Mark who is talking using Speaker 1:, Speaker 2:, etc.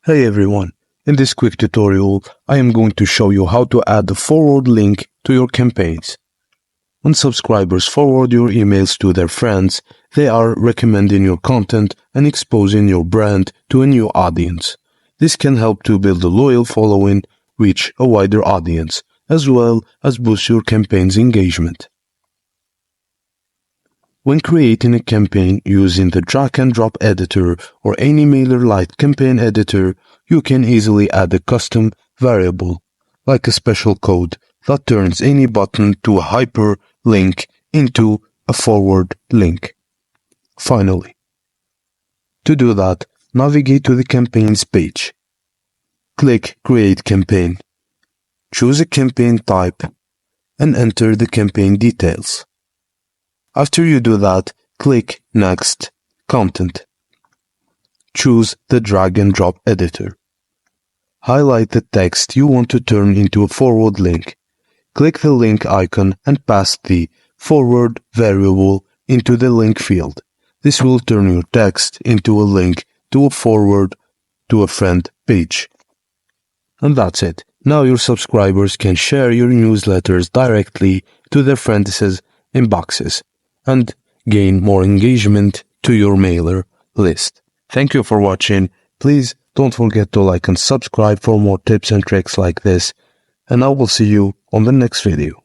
Speaker 1: Hey everyone, in this quick tutorial I am going to show you how to add a forward link to your campaigns. When subscribers forward your emails to their friends, they are recommending your content and exposing your brand to a new audience. This can help to build a loyal following, reach a wider audience, as well as boost your campaign's engagement. When creating a campaign using the drag-and-drop editor or any MailerLite campaign editor, you can easily add a custom variable, like a special code that turns any button to a hyperlink into a forward link. Finally, to do that, navigate to the campaigns page. Click Create Campaign. Choose a campaign type and enter the campaign details. After you do that, click Next, Content. Choose the drag-and-drop editor. Highlight the text you want to turn into a forward link. Click the link icon and pass the forward variable into the link field. This will turn your text into a link to a forward to a friend page. And that's it. Now your subscribers can share your newsletters directly to their friends' inboxes and gain more engagement to your mailer list. Thank you for watching. Please don't forget to like and subscribe for more tips and tricks like this, and I will see you on the next video.